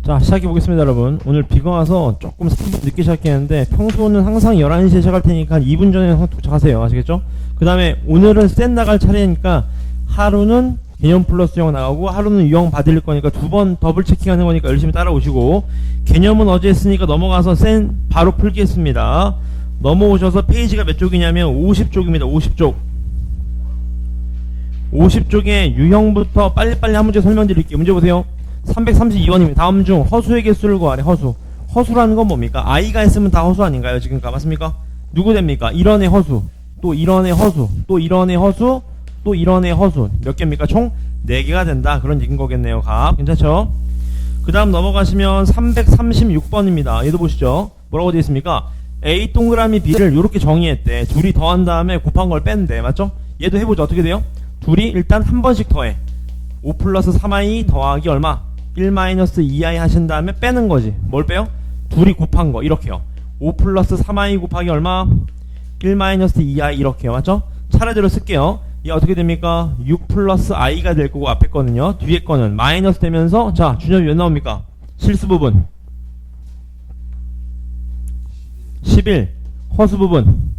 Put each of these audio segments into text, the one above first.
자, 시작해 보겠습니다, 여러분. 오늘 비가 와서 조금 3분 늦게 시작했는데 평소는 항상 11시에 시작할 테니까 한 2분 전에 도착하세요. 아시겠죠? 그 다음에 오늘은 셋 나갈 차례니까 하루는 개념 플러스 유형 나가고 하루는 유형 받을 거니까 두 번 더블 체킹하는 거니까 열심히 따라오시고, 개념은 어제 했으니까 넘어가서 센 바로 풀겠습니다. 넘어오셔서 페이지가 몇 쪽이냐면 50쪽입니다. 50쪽. 50쪽에 유형부터 빨리빨리 한 문제 설명드릴게요. 문제 보세요. 332번입니다. 다음 중 허수의 개수를 구하래. 허수. 허수라는 건 뭡니까? i가 있으면 다 허수 아닌가요? 지금 맞습니까? 누구 됩니까? 1원의 허수, 또 1원의 허수, 또 1원의 허수, 또 1원의 허수. 몇 개입니까? 총 4개가 된다. 그런 얘기인 거겠네요. 갑. 괜찮죠? 그 다음 넘어가시면 336번입니다. 얘도 보시죠. 뭐라고 되어 있습니까? A 동그라미 B를 이렇게 정의했대. 둘이 더한 다음에 곱한 걸 뺀대. 맞죠? 얘도 해보죠. 어떻게 돼요? 둘이 일단 한 번씩 더해. 5 플러스 3i 더하기 얼마? 1 마이너스 2i 하신 다음에 빼는 거지. 뭘 빼요? 둘이 곱한 거. 이렇게요. 5 플러스 3i 곱하기 얼마? 1 마이너스 2i 이렇게요. 맞죠? 차례대로 쓸게요. 얘 어떻게 됩니까? 6 플러스 i가 될 거고 앞에 거는요. 뒤에 거는 마이너스 되면서, 자, 준엽이 몇 나옵니까? 실수 부분 11, 허수 부분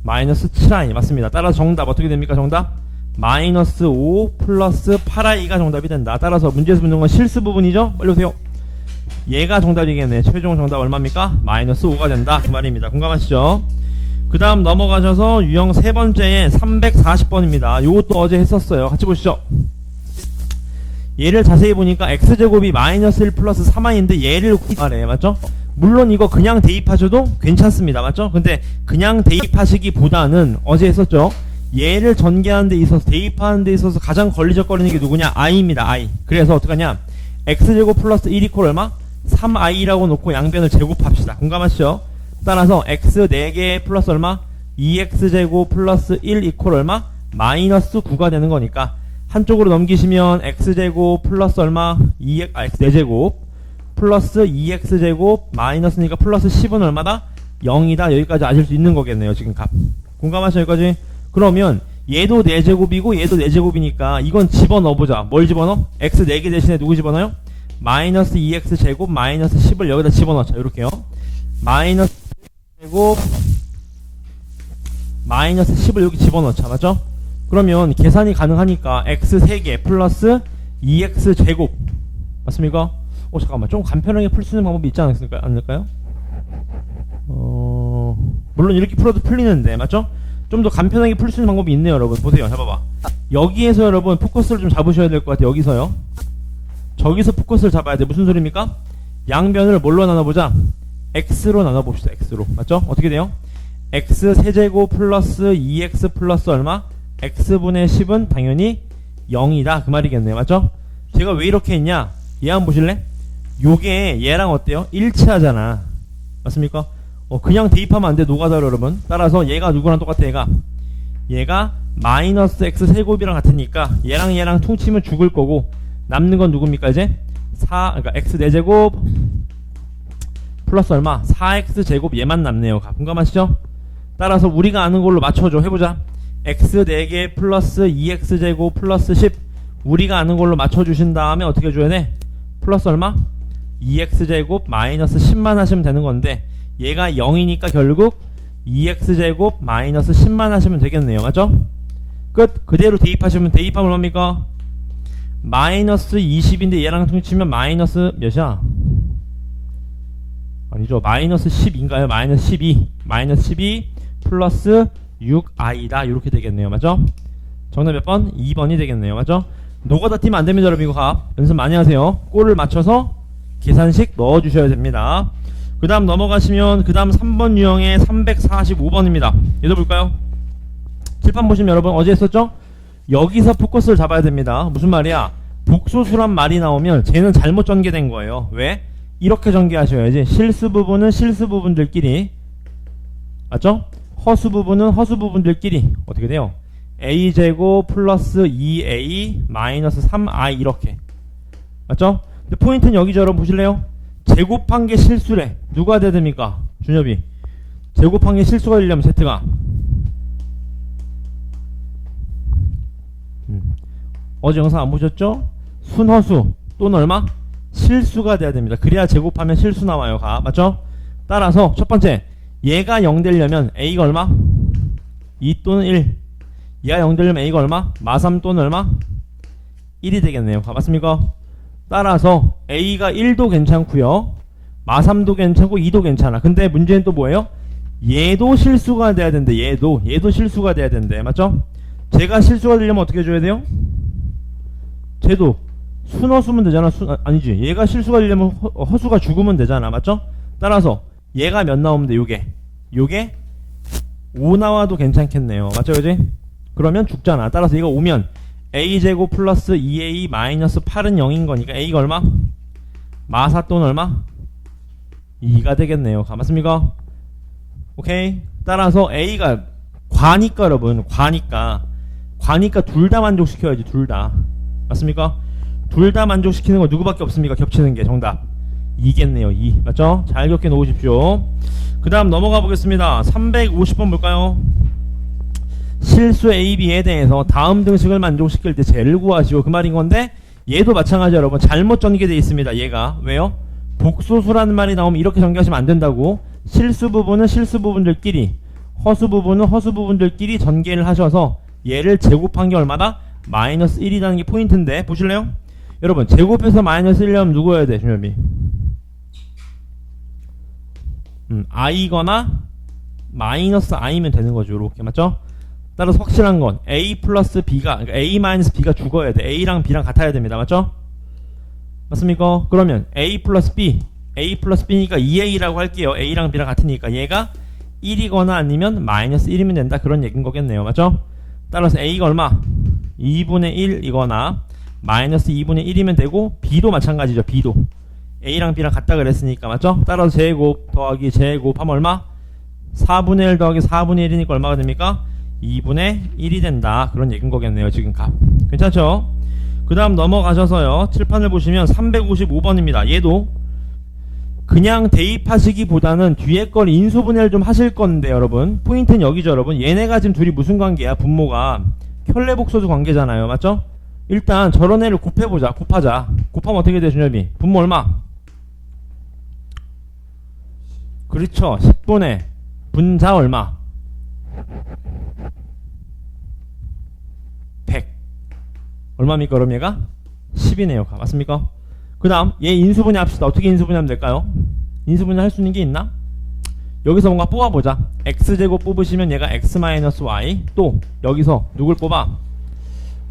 마이너스 7i. 맞습니다. 따라서 정답 어떻게 됩니까? 정답 마이너스 5 플러스 8i가 정답이 된다. 따라서 문제에서 묻는 건 실수 부분이죠? 빨리 오세요. 얘가 정답이겠네. 최종 정답 얼마입니까? 마이너스 5가 된다. 그 말입니다. 공감하시죠? 그 다음 넘어가셔서 유형 세 번째에 340번입니다. 요것도 어제 했었어요. 같이 보시죠. 얘를 자세히 보니까 x제곱이 마이너스 1 플러스 3i인데 얘를 구하래. 맞죠? 물론 이거 그냥 대입하셔도 괜찮습니다. 맞죠? 근데 그냥 대입하시기보다는 어제 했었죠. 얘를 전개하는 데 있어서, 대입하는 데 있어서 가장 걸리적거리는 게 누구냐? i입니다. i. 그래서 어떡하냐? x제곱 플러스 1 이퀄 얼마? 3i라고 놓고 양변을 제곱합시다. 공감하시죠? 따라서 x 4개 플러스 얼마? 2x제곱 플러스 1 이퀄 얼마? 마이너스 9가 되는 거니까 한쪽으로 넘기시면 x제곱 플러스 얼마? x 4제곱 플러스 2x제곱 마이너스니까 플러스 10은 얼마다? 0이다. 여기까지 아실 수 있는 거겠네요. 지금 값. 공감하시죠? 여기까지? 그러면 얘도 4제곱이고 얘도 4제곱이니까 이건 집어넣어보자. 뭘 집어넣어? x 4개 대신에 누구 집어넣어요? 마이너스 2x제곱 마이너스 10을 여기다 집어넣자. 이렇게요. 마이너스 제곱 마이너스 10을 여기 집어넣자. 맞죠? 그러면 계산이 가능하니까 x 3개 플러스 2x제곱 맞습니까? 잠깐만, 좀 간편하게 풀 수 있는 방법이 있지 않을까요? 물론 이렇게 풀어도 풀리는데, 맞죠? 좀 더 간편하게 풀 수 있는 방법이 있네요. 여러분 보세요. 잡아봐. 여기에서 여러분 포커스를 좀 잡으셔야 될 것 같아요. 여기서요. 저기서 포커스를 잡아야 돼. 무슨 소리입니까? 양변을 뭘로 나눠보자? x로 나눠봅시다. x로. 맞죠? 어떻게 돼요? x 세제곱 플러스 2x 플러스 얼마? x분의 10은 당연히 0이다. 그 말이겠네요. 맞죠? 제가 왜 이렇게 했냐? 얘 한번 보실래? 요게 얘랑 어때요? 일치하잖아. 맞습니까? 그냥 대입하면 안 돼. 노가다로 여러분. 따라서 얘가 누구랑 똑같아? 얘가 마이너스 x 세곱이랑 같으니까 얘랑 퉁치면 죽을 거고 남는 건 누굽니까? 이제 그러니까 x 4제곱 플러스 얼마? 4x 제곱 얘만 남네요. 공감하시죠? 따라서 우리가 아는 걸로 맞춰줘. 해보자. x 4개 플러스 2x 제곱 플러스 10 우리가 아는 걸로 맞춰주신 다음에 어떻게 해줘야 돼? 플러스 얼마? 2x제곱 마이너스 10만 하시면 되는 건데 얘가 0이니까 결국 2x제곱 마이너스 10만 하시면 되겠네요. 맞죠? 끝. 그대로 대입하시면 대입하면 얼마입니까? 마이너스 20인데 얘랑 퉁치면 마이너스 몇이야? 아니죠. 마이너스 10인가요? 마이너스 12. 마이너스 12 플러스 6i다. 이렇게 되겠네요. 맞죠? 정답 몇 번? 2번이 되겠네요. 맞죠? 노가다 팀 안됩니다. 여러분 이거 값 연습 많이 하세요. 꼴을 맞춰서 계산식 넣어주셔야 됩니다. 그 다음 넘어가시면 그 다음 3번 유형의 345번입니다. 얘도 볼까요? 칠판 보시면 여러분 어제 했었죠? 여기서 포커스를 잡아야 됩니다. 무슨 말이야? 복소수란 말이 나오면 쟤는 잘못 전개된 거예요. 왜? 이렇게 전개하셔야지. 실수 부분은 실수 부분들끼리, 맞죠? 허수 부분은 허수 부분들끼리 어떻게 돼요? a제곱 플러스 2a 마이너스 3i 이렇게. 맞죠? 근데 포인트는 여기죠. 여러분 보실래요? 제곱한 게 실수래. 누가 돼야 됩니까? 준엽이. 제곱한 게 실수가 되려면 z가 어제 영상 안 보셨죠? 순허수 또는 얼마? 실수가 돼야 됩니다. 그래야 제곱하면 실수 나와요. 가 맞죠? 따라서 첫 번째 얘가 0 되려면 a가 얼마? 2 또는 1. 얘가 0 되려면 a가 얼마? 마3 또는 얼마? 1이 되겠네요. 가 맞습니까? 따라서 a가 1도 괜찮고요, 마3도 괜찮고 2도 괜찮아. 근데 문제는 또 뭐예요? 얘도 실수가 돼야 된대. 얘도 실수가 돼야 된대. 맞죠? 제가 실수가 되려면 어떻게 해줘야 돼요? 쟤도 순어 쓰면 되잖아. 아니지, 얘가 실수가 되려면 허수가 죽으면 되잖아. 맞죠? 따라서 얘가 몇 나오면 돼? 요게 5 나와도 괜찮겠네요. 맞죠? 그지? 그러면 죽잖아. 따라서 얘가 오면 a제곱 플러스 2a 마이너스 8은 0인 거니까 a가 얼마? 마4 또는 얼마? 2가 되겠네요. 맞습니까? 오케이. 따라서 a가 과니까 여러분, 과니까 둘 다 만족시켜야지. 둘 다. 맞습니까? 둘 다 만족시키는 거 누구밖에 없습니까? 겹치는 게. 정답 2겠네요. 2. 맞죠? 잘 겹게 놓으십시오. 그 다음 넘어가 보겠습니다. 350번 볼까요? 실수 A, B에 대해서 다음 등식을 만족시킬 때 쟤를 구하시오. 그 말인 건데, 얘도 마찬가지 여러분. 잘못 전개되어 있습니다. 얘가. 왜요? 복소수라는 말이 나오면 이렇게 전개하시면 안 된다고. 실수 부분은 실수 부분들끼리, 허수 부분은 허수 부분들끼리 전개를 하셔서 얘를 제곱한 게 얼마다? 마이너스 1이라는 게 포인트인데, 보실래요? 여러분, 제곱해서 마이너스 1이라면 누구여야 돼? 준엽이. i거나 마이너스 i면 되는 거죠. 이렇게. 맞죠? 따라서 확실한 건 a 플러스 b가, 그러니까 a 마이너스 b가 죽어야 돼. a랑 b랑 같아야 됩니다. 맞죠? 맞습니까? 그러면 a 플러스 b니까 2a라고 할게요. a랑 b랑 같으니까 얘가 1이거나 아니면 마이너스 1이면 된다. 그런 얘기인 거겠네요. 맞죠? 따라서 a가 얼마? 2분의 1이거나 마이너스 2분의 1이면 되고, b도 마찬가지죠. b도 a랑 b랑 같다 그랬으니까. 맞죠? 따라서 제곱 더하기 제곱 하면 얼마? 4분의 1 더하기 4분의 1이니까 얼마가 됩니까? 2분의 1이 된다. 그런 얘기인 거겠네요. 지금 값. 괜찮죠? 그 다음 넘어가셔서요, 칠판을 보시면 355번입니다. 얘도 그냥 대입하시기보다는 뒤에 걸 인수분해를 좀 하실 건데, 여러분 포인트는 여기죠. 여러분 얘네가 지금 둘이 무슨 관계야? 분모가 혈례복소수 관계잖아요. 맞죠? 일단 저런 애를 곱해보자. 곱하면 어떻게 돼? 준엽이 분모 얼마? 그렇죠. 10분의 분자 얼마? 100. 얼마입니까? 그럼 얘가 10이네요. 맞습니까? 그 다음 얘 인수분해 합시다. 어떻게 인수분해하면 될까요? 인수분해 할 수 있는 게 있나? 여기서 뭔가 뽑아보자. x제곱 뽑으시면 얘가 x-y. 또 여기서 누굴 뽑아?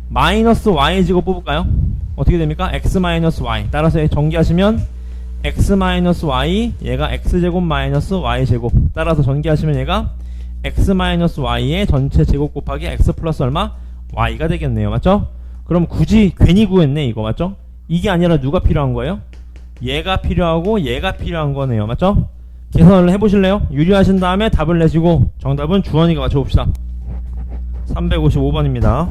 마이너스 y제곱 뽑을까요? 어떻게 됩니까? x-y. 따라서 전개하시면 x-y, 얘가 x제곱 마이너스 y제곱. 따라서 전개하시면 얘가 x-y의 전체 제곱 곱하기 x 플러스 얼마? y가 되겠네요. 맞죠? 그럼 굳이 괜히 구했네 이거. 맞죠? 이게 아니라 누가 필요한 거예요? 얘가 필요하고 얘가 필요한 거네요. 맞죠? 계산을 해보실래요? 유리하신 다음에 답을 내시고 정답은 주원이가 맞춰봅시다. 355번입니다.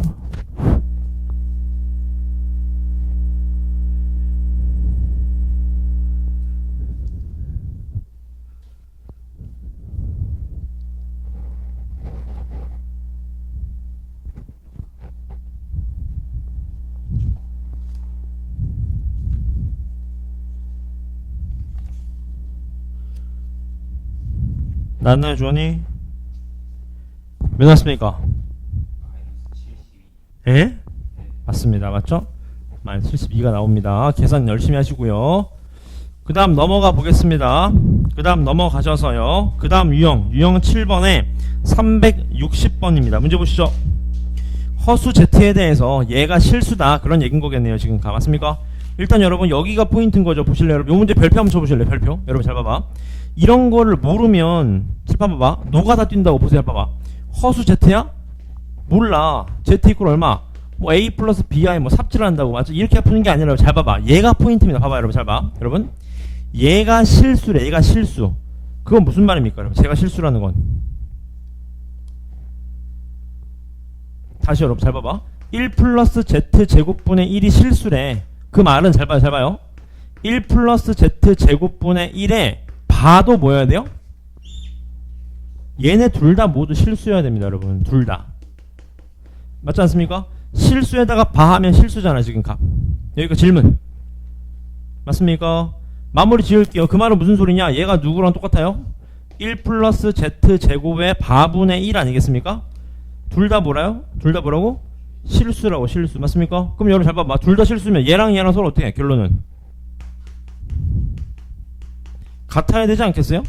나왔나요, 주원이? 몇 나왔습니까? 예? 맞습니다. 맞죠? 마이너스 72가 나옵니다. 계산 열심히 하시고요. 그 다음 넘어가 보겠습니다. 그 다음 넘어가셔서요. 그 다음 유형 7번에 360번입니다. 문제 보시죠. 허수 Z에 대해서 얘가 실수다. 그런 얘기인 거겠네요. 지금 맞습니까? 일단 여러분 여기가 포인트인 거죠. 보실래요? 여러분 요 문제 별표 한번 쳐보실래요? 별표. 여러분 잘 봐봐. 이런 거를 모르면 칠판 봐봐. 노가다 뛴다고. 보세요. 봐봐. 허수 Z야? 몰라. Z 이퀄 얼마? 뭐 A 플러스 BI 뭐 삽질을 한다고. 맞죠? 이렇게 푸는 게 아니라 잘 봐봐. 얘가 포인트입니다. 봐봐 여러분 잘 봐. 여러분 얘가 실수래. 얘가 실수. 그건 무슨 말입니까? 여러분 제가 실수라는 건 다시 여러분 잘 봐봐. 1 플러스 Z 제곱분의 1이 실수래. 그 말은 잘 봐요. 잘 봐요. 1 플러스 Z 제곱분의 1에 바도 뭐여야 돼요? 얘네 둘 다 모두 실수여야 됩니다. 여러분 둘 다. 맞지 않습니까? 실수에다가 바 하면 실수잖아. 지금 값. 여기가 질문. 맞습니까? 마무리 지을게요. 그 말은 무슨 소리냐? 얘가 누구랑 똑같아요? 1 플러스 z 제곱의 바분의 1 아니겠습니까? 둘 다 뭐라요? 둘 다 뭐라고? 실수라고. 실수. 맞습니까? 그럼 여러분 잘 봐봐. 둘 다 실수면 얘랑 얘랑 서로 어떻게 해? 결론은 같아야 되지 않겠어요?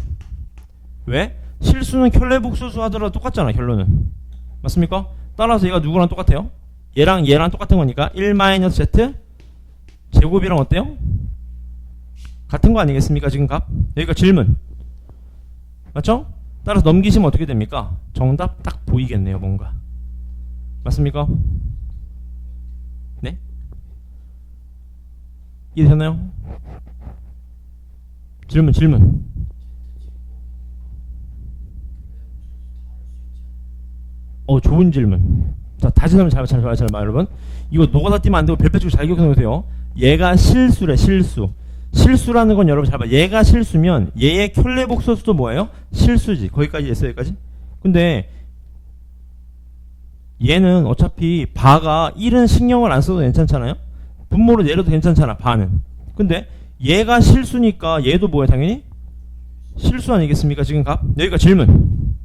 왜? 실수는 켤레복소수 하더라도 똑같잖아. 결론은 맞습니까? 따라서 얘가 누구랑 똑같아요? 얘랑 얘랑 똑같은 거니까 1-z 제곱이랑 어때요? 같은 거 아니겠습니까? 지금 값. 여기가 질문. 맞죠? 따라서 넘기시면 어떻게 됩니까? 정답 딱 보이겠네요. 뭔가. 맞습니까? 네? 이해되나요? 질문. 좋은 질문. 자, 다시 한번 잘 봐, 여러분. 이거 노가다 띄면 안 되고 별표 치고 잘 기억해 놓으세요. 얘가 실수래, 실수. 실수라는 건 여러분 잘 봐. 얘가 실수면 얘의 켤레복소수도 뭐예요? 실수지. 거기까지 했어요, 여기까지. 근데 얘는 어차피 바가 1은 신경을 안 써도 괜찮잖아요? 분모로 내려도 괜찮잖아, 바는. 근데 얘가 실수니까 얘도 뭐예요, 당연히? 실수 아니겠습니까, 지금 값? 여기가 질문.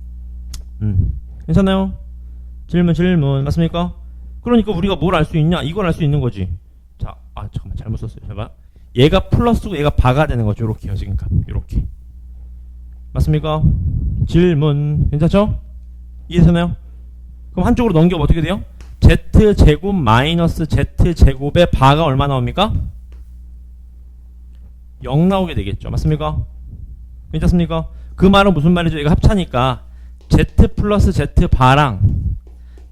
괜찮아요? 질문. 맞습니까? 그러니까 우리가 뭘 알 수 있냐? 이걸 알 수 있는 거지. 자, 잠깐만, 잘못 썼어요. 잘 봐. 얘가 플러스고 얘가 바가 되는 거죠. 요렇게요, 지금 값. 요렇게. 맞습니까? 질문. 괜찮죠? 이해되나요? 그럼 한쪽으로 넘기면 어떻게 돼요? z제곱 마이너스 z제곱의 바가 얼마 나옵니까? 0 나오게 되겠죠. 맞습니까? 괜찮습니까? 그 말은 무슨 말이죠? 얘가 합차니까 z 플러스 z 바랑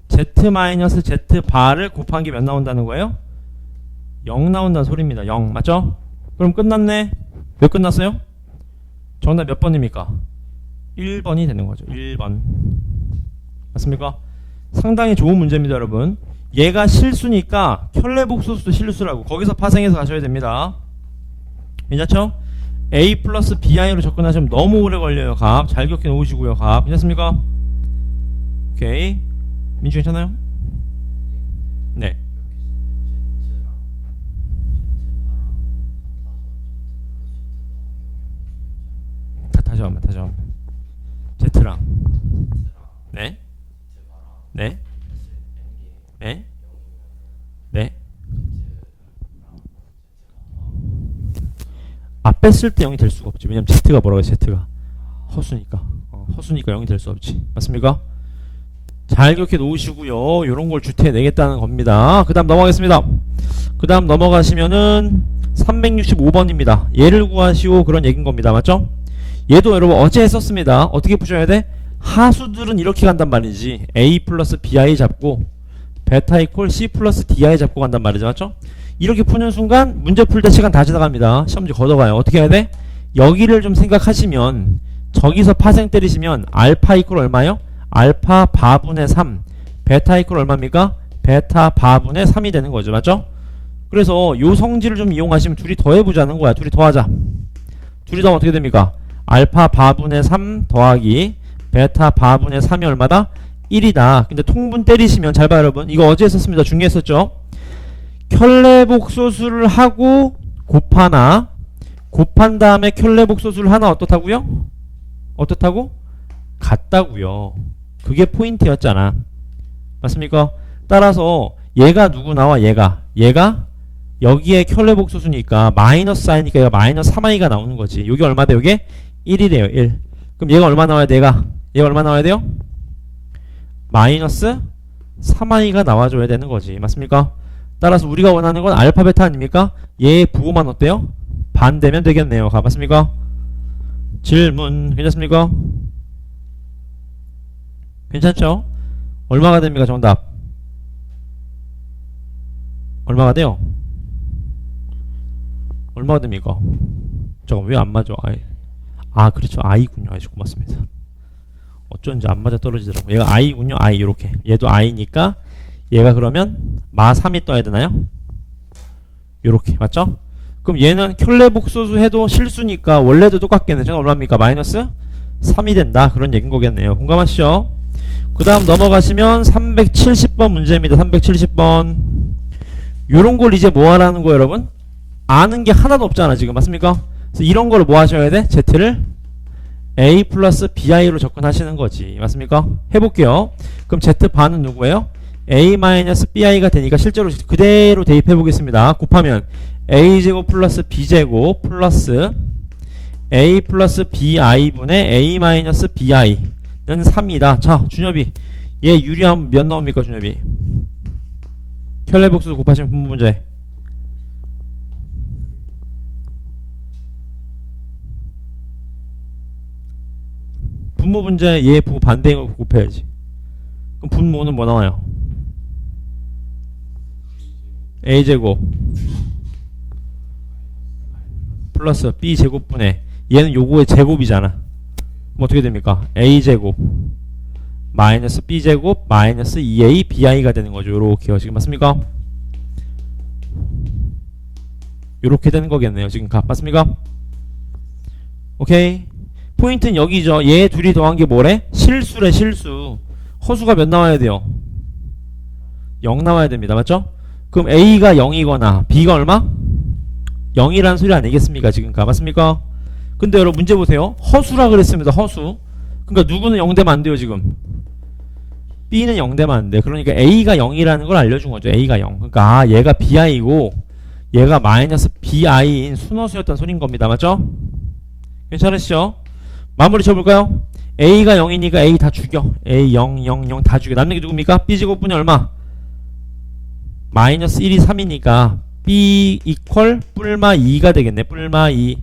z 마이너스 z 바를 곱한 게 몇 나온다는 거예요? 0 나온다는 소리입니다. 0. 맞죠? 그럼 끝났네. 몇 끝났어요? 정답 몇 번입니까? 1번이 되는 거죠. 1번. 맞습니까? 상당히 좋은 문제입니다, 여러분. 얘가 실수니까 켤레복소수도 실수라고. 거기서 파생해서 가셔야 됩니다. 괜찮죠? a 플러스 bi로 접근하시면 너무 오래 걸려요. 값. 잘 기억해 놓으시고요. 값. 괜찮습니까? 오케이. 민주 괜찮아요? 네. 다시 한번. Z랑. 네. 네. 네. 네. 앞에 쓸 때 0이 될 수가 없지. 왜냐면 Z가 뭐라고 해? Z가 허수니까. 허수니까 0이 될 수 없지. 맞습니까? 잘 기억해 놓으시고요. 요런 걸 주태내겠다는 겁니다. 그 다음 넘어가겠습니다. 그 다음 넘어가시면은 365번입니다. 얘를 구하시오. 그런 얘기인 겁니다. 맞죠? 얘도 여러분 어제 했었습니다. 어떻게 푸셔야 돼? 하수들은 이렇게 간단 말이지. a 플러스 bi 잡고 베타 이퀄 c 플러스 di 잡고 간단 말이죠. 맞죠? 이렇게 푸는 순간 문제 풀 때 시간 다 지나갑니다. 시험지 걷어가요. 어떻게 해야 돼? 여기를 좀 생각하시면 저기서 파생 때리시면 알파 이퀄 얼마요? 알파 바분의 3 베타 이퀄 얼마입니까? 베타 바분의 3이 되는 거죠. 맞죠? 그래서 요 성질을 좀 이용하시면 둘이 더해보자는 거야. 둘이 더하자. 둘이 더하면 어떻게 됩니까? 알파 바분의 3 더하기 베타 바분의 3이 얼마다? 1이다. 근데 통분 때리시면 잘 봐요 여러분. 이거 어제 했었습니다. 중요했었죠? 켤레복소수를 하고 곱하나 곱한 다음에 켤레복소수를 하나 어떻다고요? 어떻다고? 같다고요. 그게 포인트였잖아. 맞습니까? 따라서 얘가 누구 나와? 얘가 여기에 켤레복소수니까 마이너스 사이니까 얘가 마이너스 3i가 나오는 거지. 여기 얼마 돼? 여기 1이래요. 1. 그럼 얘가 얼마 나와야 돼? 얘가 얼마 나와야 돼요? 마이너스 3i가 나와줘야 되는 거지. 맞습니까? 따라서 우리가 원하는 건 알파 베타 아닙니까? 얘의 부호만 어때요? 반대면 되겠네요. 맞습니까? 질문 괜찮습니까? 괜찮죠? 얼마가 됩니까? 정답 얼마가 돼요? 얼마가 됩니까? 잠깐 왜 안 맞아? 그렇죠. i군요. 아주 고맙습니다. 어쩐지 안 맞아 떨어지더라고. 얘가 i군요. i 요렇게. 얘도 i니까 얘가 그러면 마 3이 떠야 되나요? 요렇게. 맞죠? 그럼 얘는 켤레복소수 해도 실수니까 원래도 똑같겠네. 저는 얼마입니까? 마이너스 3이 된다. 그런 얘기인 거겠네요. 공감하시죠? 그 다음 넘어가시면 370번 문제입니다. 370번. 요런 걸 이제 뭐 하라는 거예요, 여러분? 아는 게 하나도 없잖아 지금. 맞습니까? 그래서 이런 거를 뭐 하셔야 돼? Z를 A 플러스 BI로 접근하시는 거지. 맞습니까? 해볼게요. 그럼 Z바는 누구예요? A 마이너스 BI가 되니까 실제로 그대로 대입해 보겠습니다. 곱하면 A제곱 플러스 B제곱 플러스 A 플러스 BI분의 A 마이너스 BI는 3이다. 자, 준엽이 얘 유리하면 몇 나옵니까, 준엽이? 켤레복수 곱하시면 분모 문제. 분모 문제 얘 보고 반대인 거 곱해야지. 그럼 분모는 뭐 나와요? A제곱 플러스 B제곱분의 얘는 요거의 제곱이잖아. 뭐 어떻게 됩니까? A제곱 마이너스 B제곱 마이너스 2A BI가 되는 거죠. 요렇게요. 지금 맞습니까? 요렇게 되는 거겠네요. 지금 맞습니까? 오케이. 포인트는 여기죠. 얘 둘이 더한 게 뭐래? 실수래, 실수. 허수가 몇 나와야 돼요? 0 나와야 됩니다. 맞죠? 그럼 A가 0이거나 B가 얼마? 0이라는 소리 아니겠습니까? 지금 맞습니까? 근데 여러분 문제 보세요. 허수라 그랬습니다. 허수. 그러니까 누구는 0 되면 안 돼요, 지금. B는 0 되면 안 돼. 그러니까 A가 0이라는 걸 알려준 거죠. A가 0. 그러니까 얘가 BI고 얘가 마이너스 BI인 순허수였던 소린 겁니다. 맞죠? 괜찮으시죠? 마무리 쳐볼까요? A가 0이니까 A 다 죽여. A 0, 0, 0 다 죽여. 남는 게 누굽니까? B제곱분이 얼마? 마이너스 1이 3이니까 B 이퀄 뿔마 2가 되겠네. 뿔마 2.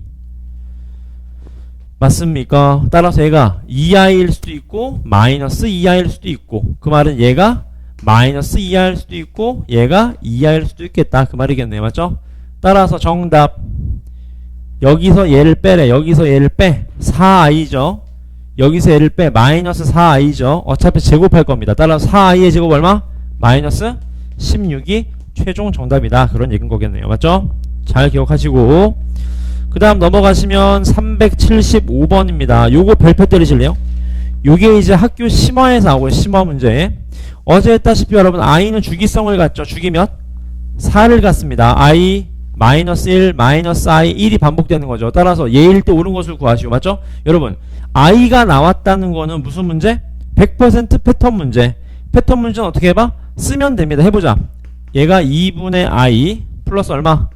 맞습니까? 따라서 얘가 2i일 수도 있고 마이너스 2i일 수도 있고, 그 말은 얘가 마이너스 2i일 수도 있고 얘가 2i일 수도 있겠다. 그 말이겠네요. 맞죠? 따라서 정답. 여기서 얘를 빼래. 여기서 얘를 빼. 4i죠. 여기서 얘를 빼. 마이너스 4i죠. 어차피 제곱할 겁니다. 따라서 4i의 제곱 얼마? 마이너스 16이 최종 정답이다. 그런 얘기인 거겠네요. 맞죠? 잘 기억하시고 그 다음 넘어가시면 375번입니다. 요거 별표 때리실래요? 요게 이제 학교 심화에서 나오고 심화 문제. 어제 했다시피 여러분 i는 주기성을 갖죠. 주기 몇? 4를 갖습니다. i 마이너스 1, 마이너스 i, 1이 반복되는 거죠. 따라서 예일 때 옳은 것을 구하시오. 맞죠? 여러분 i가 나왔다는 거는 무슨 문제? 100% 패턴 문제. 패턴 문제는 어떻게 해봐? 쓰면 됩니다. 해보자. 얘가 2분의 i 플러스 얼마?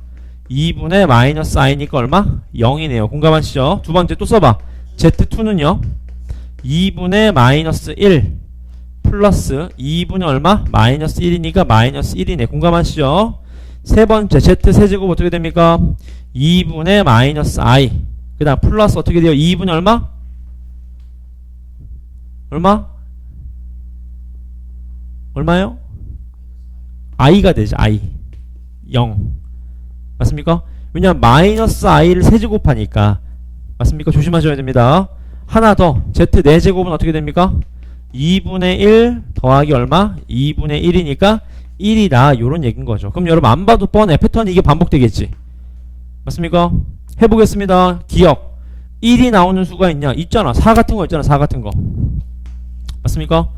2분의 마이너스 i니까 얼마? 0이네요. 공감하시죠? 두 번째 또 써봐. z2는요 2분의 마이너스 1 플러스 2분의 얼마? 마이너스 1이니까 마이너스 1이네. 공감하시죠? 세 번째 z 세제곱 어떻게 됩니까? 2분의 마이너스 i. 그 다음 플러스 어떻게 돼요? 2분의 얼마? 얼마? 얼마요? i가 되죠. i 0. 맞습니까? 왜냐면 마이너스 i를 세제곱하니까. 맞습니까? 조심하셔야 됩니다. 하나 더 z 4제곱은 어떻게 됩니까? 2분의 1 더하기 얼마? 2분의 1이니까 1이다. 요런 얘기인 거죠. 그럼 여러분 안 봐도 뻔해. 패턴이 이게 반복되겠지. 맞습니까? 해보겠습니다. 기억. 1이 나오는 수가 있냐? 있잖아. 4 같은 거 있잖아. 4 같은 거. 맞습니까?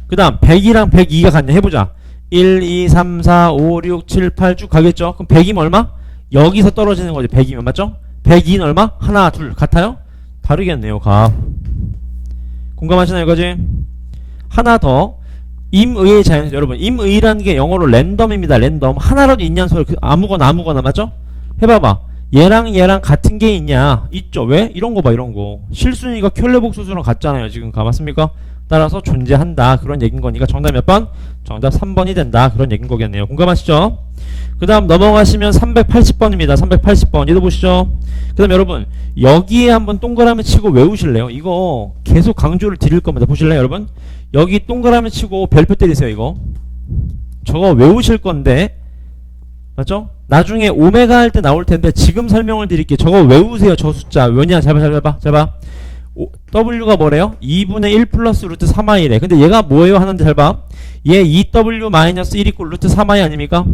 그 다음 100이랑 102가 같냐? 해보자. 1, 2, 3, 4, 5, 6, 7, 8 쭉 가겠죠? 그럼 100이면 얼마? 여기서 떨어지는 거지. 100이면 맞죠? 102는 얼마? 하나, 둘 같아요? 다르겠네요. 값. 공감하시나요? 이거지? 하나 더. 임의의 자연수. 여러분 임의라는 게 영어로 랜덤입니다. 랜덤. 하나라도 있냐는 소리. 아무거나 맞죠? 해봐봐. 얘랑 같은 게 있냐? 있죠. 왜? 이런 거 봐. 이런 거. 실순위가 켤레복수수랑 같잖아요. 지금 맞습니까? 따라서 존재한다. 그런 얘기인 거니까 정답 몇 번? 정답 3번이 된다. 그런 얘기인 거겠네요. 공감하시죠? 그 다음 넘어가시면 380번입니다. 380번 읽어보시죠. 그 다음 여러분 여기에 한번 동그라미 치고 외우실래요? 이거 계속 강조를 드릴 겁니다. 보실래요 여러분? 여기 동그라미 치고 별표 때리세요. 이거 저거 외우실 건데 맞죠? 나중에 오메가 할 때 나올 텐데 지금 설명을 드릴게요. 저거 외우세요. 저 숫자. 왜냐? 잘 봐. W가 뭐래요? 2분의 1 플러스 루트 3i래. 근데 얘가 뭐예요? 하는데 잘 봐. 얘 2W 마이너스 1 이꼴 루트 3i 아닙니까?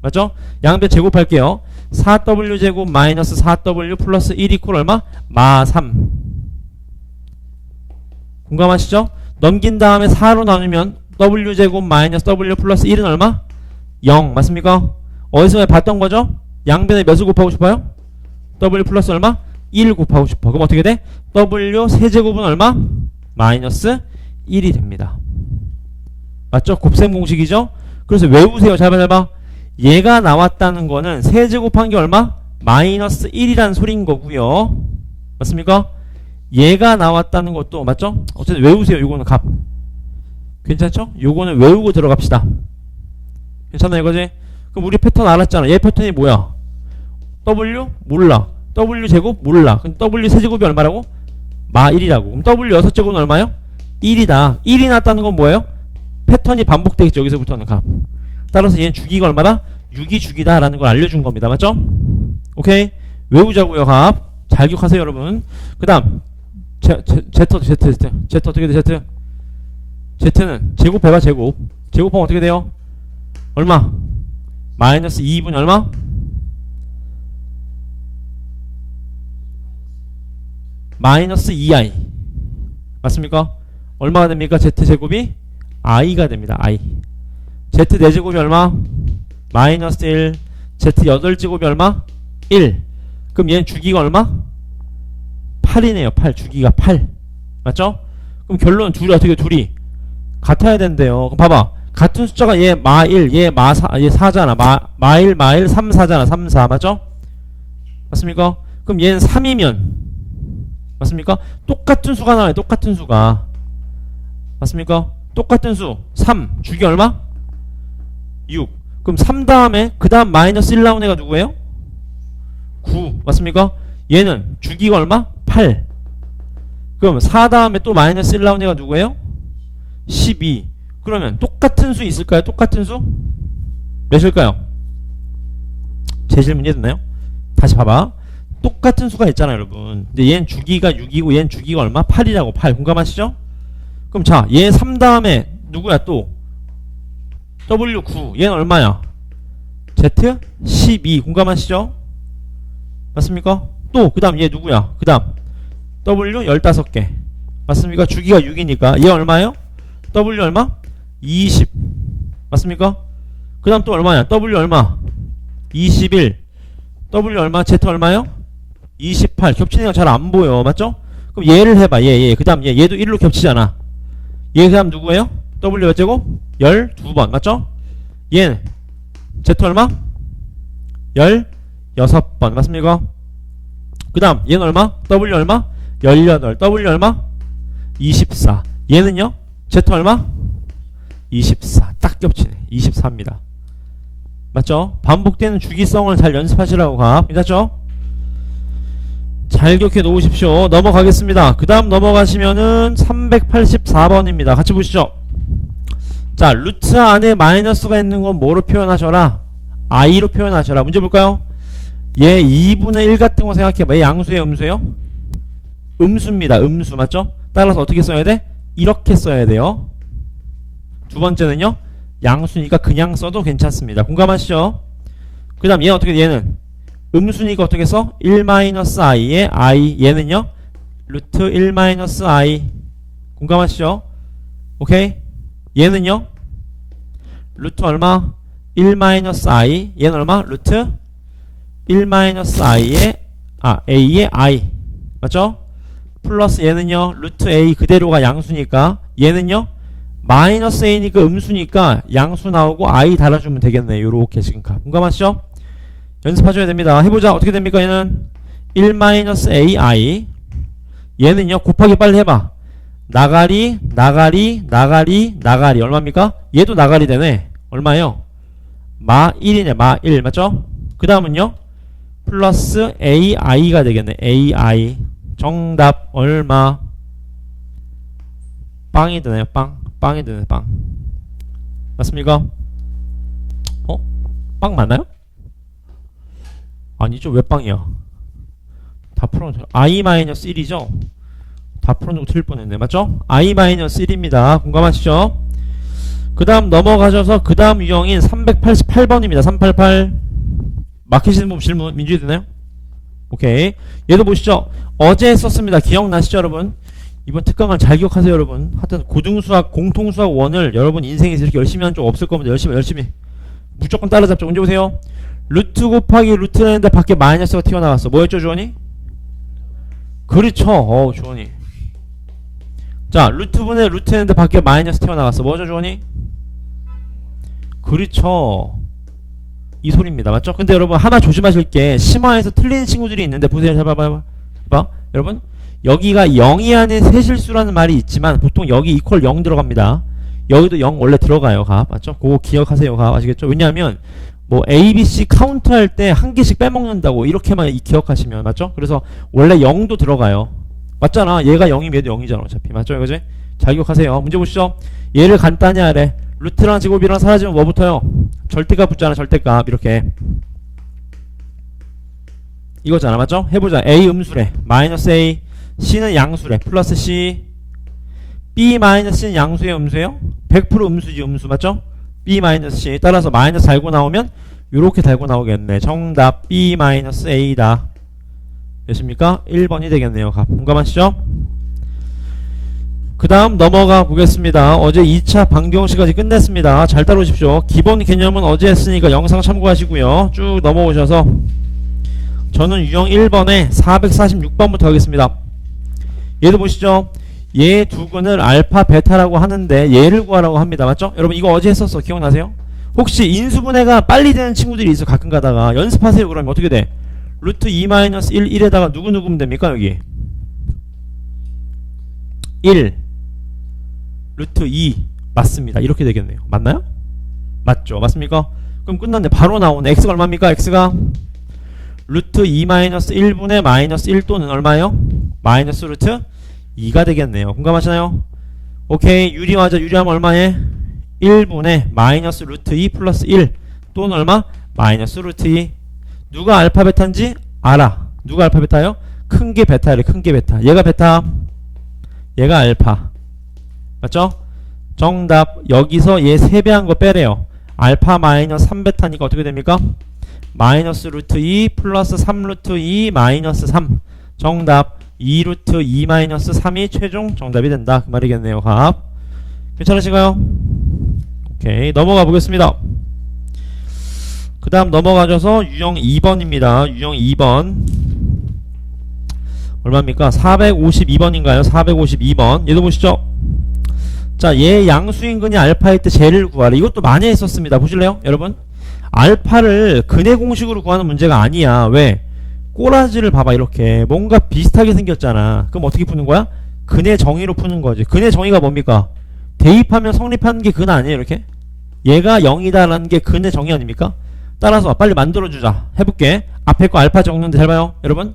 맞죠? 양변 제곱할게요. 4W 제곱 마이너스 4W 플러스 1 이꼴 얼마? 마 3. 공감하시죠? 넘긴 다음에 4로 나누면 W 제곱 마이너스 W 플러스 1은 얼마? 0. 맞습니까? 어디서 봤던 거죠? 양변에 몇을 곱하고 싶어요? W 플러스 얼마? 1 곱하고 싶어. 그럼 어떻게 돼? W 세제곱은 얼마? 마이너스 1이 됩니다. 맞죠? 곱셈 공식이죠? 그래서 외우세요. 잘 봐, 잘 봐. 얘가 나왔다는 거는 세제곱한 게 얼마? 마이너스 1이란 소리인 거고요. 맞습니까? 얘가 나왔다는 것도 맞죠? 어쨌든 외우세요. 요거는 값. 괜찮죠? 요거는 외우고 들어갑시다. 괜찮아 이거지? 그럼 우리 패턴 알았잖아. 얘 패턴이 뭐야? W? 몰라. W 제곱? 몰라. 그럼 W 세제곱이 얼마라고? 마 1이라고. 그럼 W 6제곱은 얼마요? 1이다. 1이 났다는 건 뭐예요? 패턴이 반복되겠죠. 여기서부터는 값. 따라서 얘는 주기가 얼마다? 6이 주기다 라는 걸 알려준 겁니다. 맞죠? 오케이? 외우자고요. 값. 잘 기억하세요 여러분. 그 다음 Z 어떻게 돼? Z는 제곱해봐. 제곱하면 어떻게 돼요? 얼마? 마이너스 2분이 얼마? 마이너스 2i 맞습니까? 얼마가 됩니까? Z제곱이 i가 됩니다. i Z 4제곱이 얼마? 마이너스 1 Z 8제곱이 얼마? 1 그럼 얘는 주기가 얼마? 8이네요. 8 주기가 8 맞죠? 그럼 결론 둘이 같아야 된대요. 그럼 봐봐 같은 숫자가 얘 마 1, 얘 마 4, 얘 4잖아. 마 1, 마 1, 3, 4잖아. 3, 4 맞죠? 맞습니까? 그럼 얘는 3이면 맞습니까? 똑같은 수가 나와요. 똑같은 수가 맞습니까? 똑같은 수 3 주기 얼마? 6 그럼 3 다음에 그 다음 마이너스 1 나온 애가 누구예요? 9 맞습니까? 얘는 주기가 얼마? 8 그럼 4 다음에 또 마이너스 1 나온 애가 누구예요? 12 그러면 똑같은 수 있을까요? 똑같은 수? 몇일까요? 제 질문 이해됐나요? 다시 봐봐 똑같은 수가 있잖아요 여러분. 근데 얘는 주기가 6이고 얘는 주기가 얼마? 8이라고 8 공감하시죠? 그럼 자 얘 3 다음에 누구야 또? W9 얘는 얼마야? Z12 공감하시죠? 맞습니까? 또 그 다음 얘 누구야? 그 다음 W 15개 맞습니까? 주기가 6이니까 얘 얼마예요? W 얼마? 20 맞습니까? 그 다음 또 얼마야? W 얼마? 21 W 얼마? Z 얼마요? 28 겹치는 거 잘 안 보여 맞죠? 그럼 얘를 해봐 얘 그 다음 얘도 1로 겹치잖아. 얘 그 다음 누구예요? W 몇 제곱? 12번 맞죠? 얘는 Z 얼마? 16번 맞습니까? 그 다음 얘는 얼마? W 얼마? 18 W 얼마? 24 얘는요? Z 얼마? 24 딱 겹치네 24입니다 맞죠? 반복되는 주기성을 잘 연습하시라고 가 괜찮죠? 잘 기억해 놓으십시오. 넘어가겠습니다. 그 다음 넘어가시면은 384번입니다 같이 보시죠. 자 루트 안에 마이너스가 있는 건 뭐로 표현하셔라? i로 표현하셔라. 문제 볼까요? 얘 2분의 1 같은 거 생각해봐. 얘 양수예요 음수예요? 음수입니다. 음수 맞죠? 따라서 어떻게 써야 돼? 이렇게 써야 돼요. 두 번째는요 양수니까 그냥 써도 괜찮습니다. 공감하시죠? 그 다음 얘 어떻게 돼? 얘는 음수니까 어떻게 써? 1-i에 i 얘는요 루트 1-i 공감하시죠? 오케이? 얘는요 루트 얼마? 1-i 얘는 얼마? 루트 1-i에 a에 i 맞죠? 플러스 얘는요 루트 a 그대로가 양수니까 얘는요 마이너스 a니까 음수니까 양수 나오고 i 달아주면 되겠네. 요렇게 지금 공감하시죠? 연습하셔야 됩니다. 해보자. 어떻게 됩니까? 얘는 1-ai 얘는요 곱하기 빨리 해봐. 나가리 얼마입니까? 얘도 나가리 되네. 얼마예요? 마 1이네. 마 1 맞죠? 그 다음은요 플러스 ai가 되겠네. ai 정답 얼마? 빵이 되네요. 빵이 되네. 빵 맞습니까? 빵 맞나요? 아니죠. 왜 빵이야? 다 풀어놓죠. i-1이죠? 다 풀어놓고 틀릴 뻔했네. 맞죠? i-1입니다. 공감하시죠? 그 다음 넘어가셔서 그 다음 유형인 388번입니다. 388 막히시는 분 질문 민주이 되나요? 오케이. 얘도 보시죠. 어제 했었습니다. 기억나시죠 여러분? 이번 특강을 잘 기억하세요 여러분. 하여튼 고등수학 공통수학 1을 여러분 인생에서 이렇게 열심히 하는 쪽 없을 겁니다. 열심히 무조건 따라잡죠. 문제 보세요. 루트 곱하기 루트를 했는데 밖에 마이너스가 튀어나갔어. 뭐였죠 주원이? 그렇죠. 주원이. 자 루트분의 루트 했는데 밖에 마이너스 튀어나갔어. 뭐죠 주원이? 그렇죠. 이 소리입니다. 맞죠? 근데 여러분 하나 조심하실 게 심화해서 틀리는 친구들이 있는데 보세요. 잘 봐봐요. 봐. 여러분 여기가 0이 아닌 세실수라는 말이 있지만 보통 여기 이퀄 0 들어갑니다. 여기도 0 원래 들어가요. 가. 맞죠? 그거 기억하세요. 가. 아시겠죠? 왜냐하면 뭐 A, B, C 카운트 할 때 한 개씩 빼먹는다고 이렇게만 기억하시면 맞죠? 그래서 원래 0도 들어가요. 맞잖아. 얘가 0이면 얘도 0이잖아. 어차피. 맞죠? 이거지? 잘 기억하세요. 문제 보시죠. 얘를 간단히 하래. 루트랑 제곱이랑 사라지면 뭐 붙어요? 절대값 붙잖아. 절대값. 이렇게. 이거잖아. 맞죠? 해보자. A 음수래. 마이너스 A. C는 양수래. 플러스 C. B 마이너스 C는 양수예요? 음수예요? 100% 음수지. 음수. 맞죠? B 마이너스 C. 따라서 마이너스 달고 나오면 요렇게 달고 나오겠네. 정답 B 마이너스 A다. 됐습니까? 1번이 되겠네요. 공감하시죠? 그 다음 넘어가 보겠습니다. 어제 2차 방정식까지 끝냈습니다. 잘 따라오십시오. 기본 개념은 어제 했으니까 영상 참고하시고요. 쭉 넘어오셔서 저는 유형 1번에 446번부터 하겠습니다. 얘도 보시죠. 얘 두근을 알파 베타라고 하는데 얘를 구하라고 합니다. 맞죠? 여러분 이거 어제 했었어. 기억나세요? 혹시 인수분해가 빨리 되는 친구들이 있어. 가끔 가다가 연습하세요. 그러면 어떻게 돼? 루트 2-1 1에다가 누구 누구면 됩니까? 여기 1 루트 2 맞습니다. 이렇게 되겠네요. 맞나요? 맞죠? 맞습니까? 그럼 끝났네. 바로 나오네. x가 얼마입니까? x가 루트 2 1분의 마이너스 1 또는 얼마예요? 마이너스 루트 2가 되겠네요. 공감하시나요? 오케이. 유리하자. 유리하면 얼마에? 1분의 마이너스 루트 2 플러스 1 또는 얼마? 마이너스 루트 2. 누가 알파 베타인지 알아. 누가 알파 베타요? 큰 게 베타래. 큰 게 베타. 얘가 베타. 얘가 알파. 맞죠? 정답. 여기서 얘 3배한 거 빼래요. 알파 마이너스 3베타니까 어떻게 됩니까? 마이너스 루트 2 플러스 3 루트 2 마이너스 3. 정답 2 루트 2 마이너스 3이 최종 정답이 된다. 그 말이겠네요. 합. 괜찮으신가요? 오케이. 넘어가 보겠습니다. 그 다음 넘어가셔서 유형 2번입니다. 유형 2번 얼마입니까? 452번인가요? 452번. 얘도 보시죠. 자, 얘 양수인근이 알파일 때 쟤를 구하라. 이것도 많이 했었습니다. 보실래요? 여러분 알파를 근해 공식으로 구하는 문제가 아니야. 왜? 꼬라지를 봐봐. 이렇게 뭔가 비슷하게 생겼잖아. 그럼 어떻게 푸는 거야? 근해 정의로 푸는 거지. 근해 정의가 뭡니까? 대입하면 성립하는 게 근 아니에요? 이렇게 얘가 0이다라는 게 근해 정의 아닙니까? 따라서 빨리 만들어주자. 해볼게. 앞에 거 알파 적는데 잘 봐요. 여러분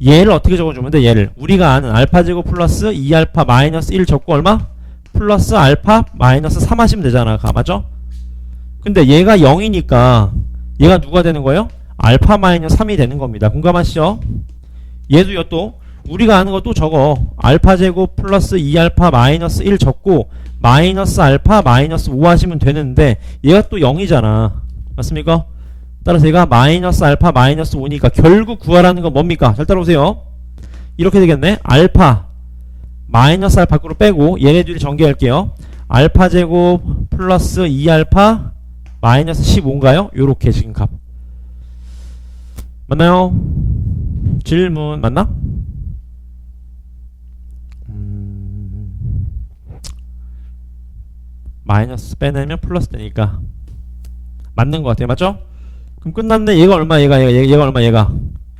얘를 어떻게 적어주면 돼? 얘를 우리가 아는 알파 제곱 플러스 2알파 마이너스 1 적고 얼마? 플러스 알파 마이너스 3 하시면 되잖아. 맞죠? 근데 얘가 0이니까 얘가 누가 되는 거예요? 알파 마이너스 3이 되는 겁니다. 공감하시죠? 얘도요. 또 우리가 아는 거 또 적어. 알파 제곱 플러스 2알파 마이너스 1 적고 마이너스 알파 마이너스 5 하시면 되는데 얘가 또 0이잖아. 맞습니까? 따라서 얘가 마이너스 알파 마이너스 5니까 결국 구하라는 건 뭡니까? 잘 따라오세요. 이렇게 되겠네. 알파 마이너스 알파 밖으로 빼고 얘네들이 전개할게요. 알파 제곱 플러스 2알파 마이너스 15인가요? 요렇게 지금 값 맞나요? 질문 맞나? 마이너스 빼내면 플러스 되니까 맞는 것 같아요. 맞죠? 그럼 끝났네. 얘가 얼마? 얘가 얼마?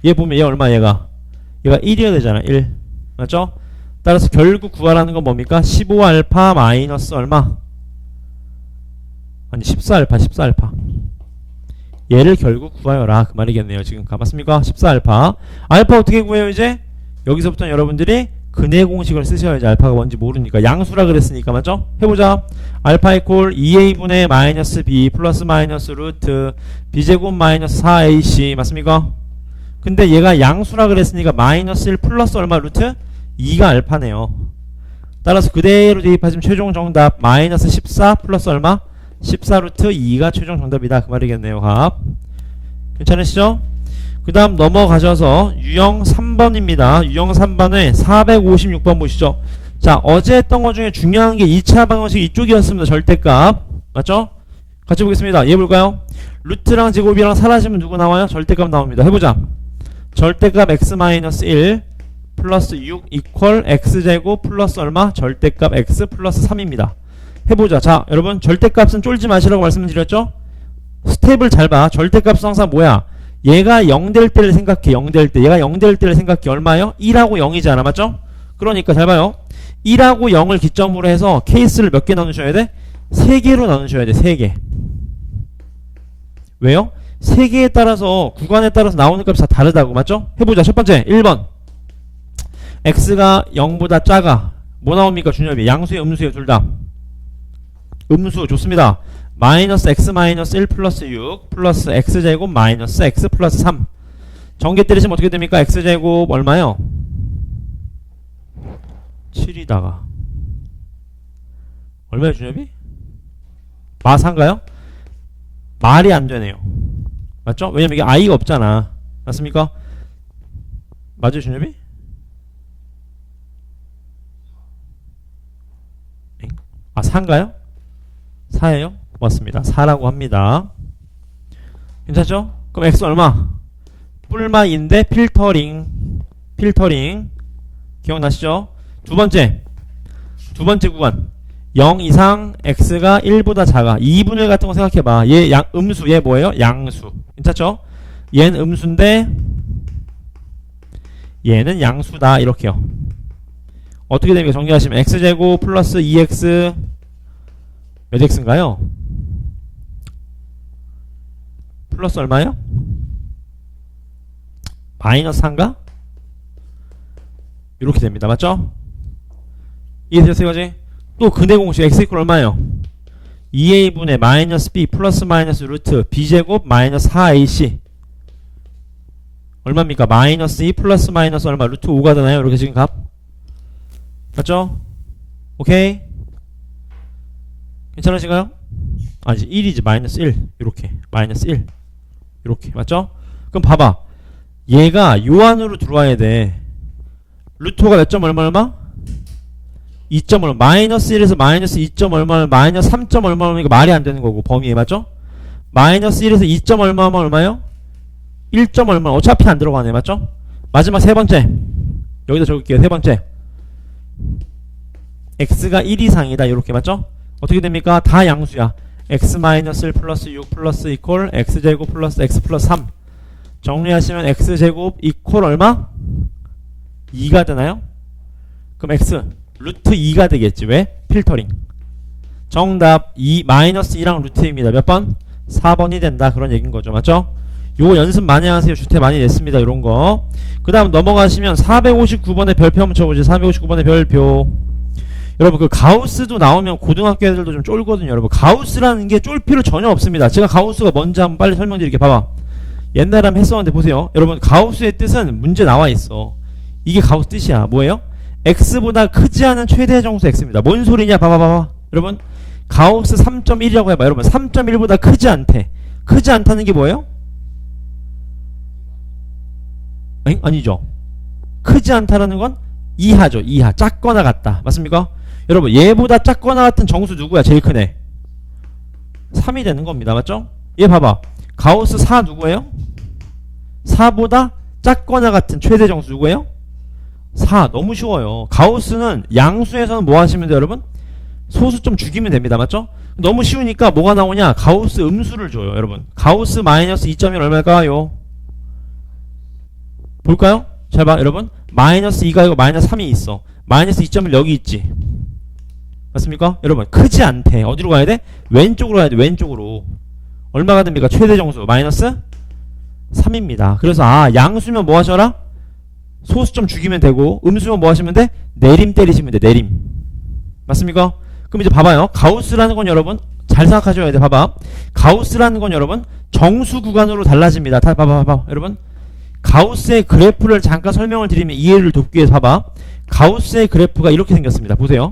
얘 보면 얘 얼마? 얘가 1이어야 되잖아. 1 맞죠? 따라서 결국 구하라는 건 뭡니까? 15알파 마이너스 얼마? 아니 14알파 얘를 결국 구하여라. 그 말이겠네요. 지금 맞습니까? 14알파 알파 어떻게 구해요? 이제 여기서부터는 여러분들이 근해 공식을 쓰셔야지. 알파가 뭔지 모르니까. 양수라 그랬으니까. 맞죠? 해보자. 알파 이퀄 2a분의 마이너스 b 플러스 마이너스 루트 b제곱 마이너스 4ac 맞습니까? 근데 얘가 양수라 그랬으니까 마이너스 1 플러스 얼마 루트? 2가 알파네요. 따라서 그대로 대입하시면 최종 정답 마이너스 14 플러스 얼마? 14 루트 2가 최종 정답이다. 그 말이겠네요. 합. 괜찮으시죠? 그 다음 넘어가셔서 유형 3번입니다. 유형 3번에 456번 보시죠. 자, 어제 했던 것 중에 중요한 게 2차 방정식 이쪽이었습니다. 절대값. 맞죠? 같이 보겠습니다. 얘 볼까요? 루트랑 제곱이랑 사라지면 누구 나와요? 절대값 나옵니다. 해보자. 절대값 x-1 플러스 6 이퀄 x제곱 플러스 얼마? 절대값 x 플러스 3입니다. 해보자. 자, 여러분 절대값은 쫄지 마시라고 말씀드렸죠? 스텝을 잘 봐. 절대값은 항상 뭐야? 얘가 0 될 때를 생각해. 0 될 때. 얘가 0 될 때를 생각해. 얼마요? 1하고 0이잖아. 맞죠? 그러니까 잘 봐요. 1하고 0을 기점으로 해서 케이스를 몇 개 나누셔야 돼? 3개로 나누셔야 돼. 3개. 왜요? 3개에 따라서 구간에 따라서 나오는 값이 다 다르다고. 맞죠? 해보자. 첫 번째 1번 x가 0보다 작아. 뭐 나옵니까? 준엽이 양수에 음수에 둘 다 음수. 좋습니다. 마이너스 x 마이너스 1 플러스 6 플러스 x제곱 마이너스 x 플러스 3. 전개 때리시면 어떻게 됩니까? x제곱 얼마요? 7이다가 얼마예요 준엽이? 마사인가요? 말이 안 되네요. 맞죠? 왜냐면 이게 i가 없잖아. 맞습니까? 맞아요 준엽이? 아 4인가요? 4예요? 맞습니다. 4라고 합니다. 괜찮죠? 그럼 x 얼마? 뿔마인데 필터링 기억나시죠? 두 번째 구간 0 이상 x가 1보다 작아. 2분의 1 같은 거 생각해봐. 얘 음수, 얘 뭐예요? 양수. 괜찮죠? 얘는 음수인데 얘는 양수다. 이렇게요. 어떻게 됩니까? 정리하시면 x제곱 플러스 2x 몇 x인가요? 플러스 얼마요? 마이너스 3가? 이렇게 됩니다. 맞죠? 이해되셨어요? 이거지? 또 근의 공식 x 이퀄 얼마예요? 2a분의 마이너스 b 플러스 마이너스 루트 b제곱 마이너스 4ac 얼마입니까? 마이너스 2 플러스 마이너스 얼마? 루트 5가 되나요? 이렇게 지금 값 맞죠? 오케이? 괜찮으신가요? 아니지 1이지 마이너스 1 이렇게 마이너스 1 이렇게 맞죠? 그럼 봐봐 얘가 요 안으로 들어와야 돼. 루트가 몇 점 얼마 2점 얼마 마이너스 1에서 마이너스 2점 얼마 마이너스 3점 얼마니까 말이 안 되는 거고 범위에 맞죠? 마이너스 1에서 2점 얼마면 얼마요? 1점 얼마 어차피 안 들어가네. 맞죠? 마지막 세 번째 여기다 적을게요. 세 번째 x가 1 이상이다. 이렇게 맞죠? 어떻게 됩니까? 다 양수야. x-1 플러스 6 플러스 이퀄 x제곱 플러스 x 플러스 3 정리하시면 x제곱 이퀄 얼마? 2가 되나요? 그럼 x 루트 2가 되겠지. 왜? 필터링. 정답 2 마이너스 2랑 루트입니다. 몇 번? 4번이 된다. 그런 얘기인 거죠. 맞죠? 요거 연습 많이 하세요. 주태 많이 냈습니다. 요런 거. 그 다음 넘어가시면 459번에 별표 한번 쳐보죠. 459번에 별표. 여러분 그 가우스도 나오면 고등학교 애들도 좀 쫄거든요. 여러분 가우스라는 게 쫄 필요 전혀 없습니다. 제가 가우스가 뭔지 한번 빨리 설명드릴게요. 봐봐. 옛날에 한번 했었는데 보세요. 여러분 가우스의 뜻은 문제 나와 있어. 이게 가우스 뜻이야. 뭐예요? x보다 크지 않은 최대 정수 x입니다. 뭔 소리냐? 봐봐. 여러분 가우스 3.1이라고 해봐. 여러분 3.1보다 크지 않대. 크지 않다는 게 뭐예요? 아니죠. 크지 않다라는 건 이하죠. 이하. 작거나 같다. 맞습니까? 여러분 얘보다 작거나 같은 정수 누구야? 제일 큰 애 3이 되는 겁니다. 맞죠? 얘 봐봐. 가우스 4 누구예요? 4보다 작거나 같은 최대 정수 누구예요? 4. 너무 쉬워요. 가우스는 양수에서는 뭐 하시면 돼요 여러분? 소수 좀 죽이면 됩니다. 맞죠? 너무 쉬우니까 뭐가 나오냐? 가우스 음수를 줘요. 여러분 가우스 마이너스 2.1 얼마일까요? 볼까요? 잘 봐 여러분. 마이너스 2가 이거 마이너스 3이 있어. 마이너스 2.1 여기 있지. 맞습니까? 여러분 크지 않대. 어디로 가야 돼? 왼쪽으로 가야 돼. 왼쪽으로. 얼마가 됩니까? 최대 정수 마이너스 3입니다. 그래서 양수면 뭐 하셔라? 소수 좀 죽이면 되고 음수면 뭐 하시면 돼? 내림 때리시면 돼. 내림. 맞습니까? 그럼 이제 봐봐요. 가우스라는 건 여러분 잘 생각하셔야 돼. 봐봐. 가우스라는 건 여러분 정수 구간으로 달라집니다. 다 봐봐. 여러분 가우스의 그래프를 잠깐 설명을 드리면 이해를 돕기 위해서 봐봐. 가우스의 그래프가 이렇게 생겼습니다. 보세요.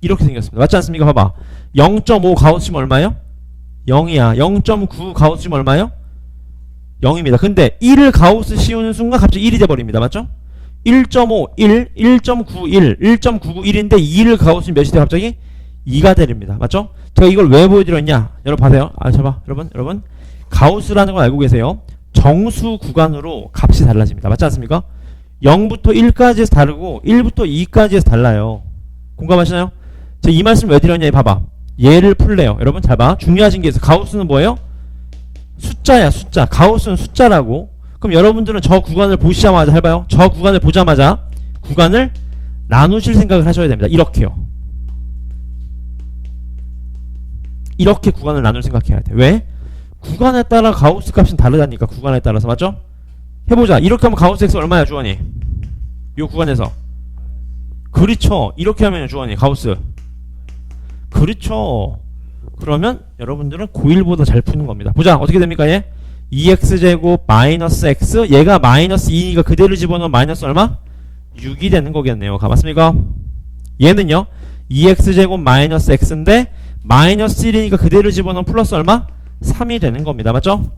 이렇게 생겼습니다. 맞지 않습니까? 봐봐. 0.5 가우스면 얼마예요? 0이야. 0.9 가우스면 얼마예요? 0입니다. 근데 1을 가우스 씌우는 순간 갑자기 1이 돼버립니다. 맞죠? 1.5, 1, 1.91, 1.991인데 2를 가우스는 몇이 돼 갑자기? 2가 되립니다. 맞죠? 제가 이걸 왜 보여드렸냐? 여러분 봐세요. 잠깐만. 여러분. 가우스라는 건 알고 계세요. 정수 구간으로 값이 달라집니다. 맞지 않습니까? 0부터 1까지에서 다르고 1부터 2까지에서 달라요. 공감하시나요? 제가 이 말씀 왜 드렸냐? 봐봐. 얘를 풀래요. 여러분 잘 봐. 중요하신 게 있어. 가우스는 뭐예요? 숫자야, 숫자. 가우스는 숫자라고. 그럼 여러분들은 저 구간을 보시자마자 해봐요. 저 구간을 보자마자 구간을 나누실 생각을 하셔야 됩니다. 이렇게요. 이렇게 구간을 나눌 생각해야 돼. 왜? 구간에 따라 가우스 값은 다르다니까. 구간에 따라서. 맞죠? 해보자. 이렇게 하면 가우스 x 얼마야 주원이? 요 구간에서. 그렇죠. 이렇게 하면 주원이 가우스. 그렇죠. 그러면 여러분들은 고1보다 잘 푸는 겁니다. 보자. 어떻게 됩니까 얘? 2x제곱 마이너스 x, 얘가 마이너스 2니까 그대로 집어넣으면 마이너스 얼마? 6이 되는 거겠네요. 맞습니까? 얘는요 2x제곱 마이너스 x인데 마이너스 1이니까 그대로 집어넣으면 플러스 얼마? 3이 되는 겁니다. 맞죠?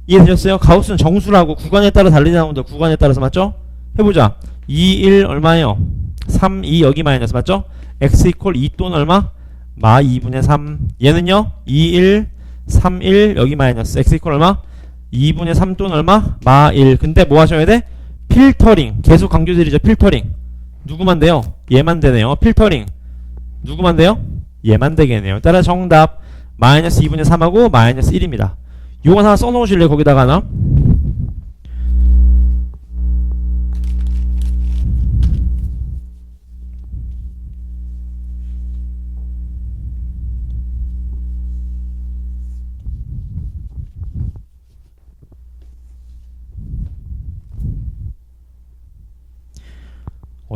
이해되셨어요? 가우스는 정수라고 구간에 따라 달리 나오는데 구간에 따라서. 맞죠? 해보자. 2, 1 얼마예요? 3, 2 여기 마이너스. 맞죠? x 이퀄 2 또는 얼마? 마 2분의 3. 얘는요 2, 1 3, 1 여기 마이너스. x 이퀄 얼마? 2분의 3 또는 얼마? 마 1. 근데 뭐 하셔야 돼? 필터링. 계속 강조드리죠. 필터링. 누구만 돼요? 얘만 되네요. 필터링. 누구만 돼요? 얘만 되겠네요. 따라 정답 마이너스 2분의 3하고 마이너스 1입니다. 요건 하나 써놓으실래요? 거기다가 하나?